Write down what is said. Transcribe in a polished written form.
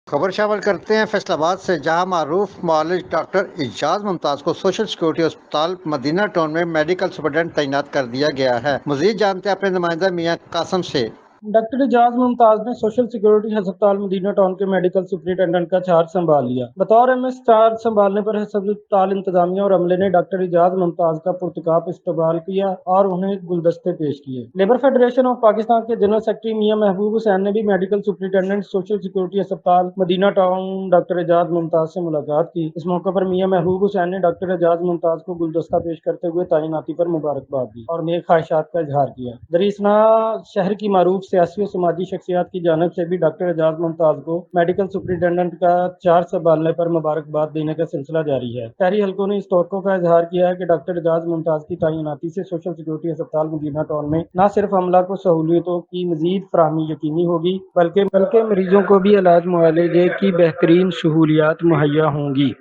خبر شامل کرتے ہیں فیصل آباد سے، جہاں معروف معالج ڈاکٹر اعجاز ممتاز کو سوشل سیکورٹی اسپتال مدینہ ٹاؤن میں میڈیکل سپرنٹینڈنٹ تعینات کر دیا گیا ہے۔ مزید جانتے ہیں اپنے نمائندہ میاں قاسم سے۔ ڈاکٹر اعجاز ممتاز نے سوشل سیکورٹی ہسپتال مدینہ ٹاؤن کے میڈیکل سپرنٹینڈنٹ کا چارج سنبھال لیا۔ بطور ایم ایس چارج سنبھالنے پر ہسپتال انتظامیہ اور عملے نے ڈاکٹر اعجاز ممتاز کا پرتکاب استقبال کیا اور انہیں گلدستے پیش کیے۔ لیبر فیڈریشن آف پاکستان کے جنرل سیکرٹری میاں محبوب حسین نے بھی میڈیکل سپرنٹینڈنٹ سوشل سیکورٹی ہسپتال مدینہ ٹاؤن ڈاکٹر اعجاز ممتاز سے ملاقات کی۔ اس موقع پر میاں محبوب حسین نے ڈاکٹر اعجاز ممتاز کو گلدستہ پیش کرتے ہوئے تعیناتی پر مبارکباد دی اور نیک خواہشات کا اظہار کیا۔ دریسنا شہر کی معروف سیاسی و سماجی شخصیات کی جانب سے بھی ڈاکٹر اعجاز ممتاز کو میڈیکل سپرنٹینڈنٹ کا چارج سنبھالنے پر مبارکباد دینے کا سلسلہ جاری ہے۔ شہری حلقوں نے اس توقع کا اظہار کیا ہے کہ ڈاکٹر اعجاز ممتاز کی تعیناتی سے سوشل سیکورٹی ہسپتال مدینہ ٹاؤن میں نہ صرف عملہ کو سہولیتوں کی مزید فراہمی یقینی ہوگی بلکہ مریضوں کو بھی علاج معالجے کی بہترین سہولیات مہیا ہوں گی۔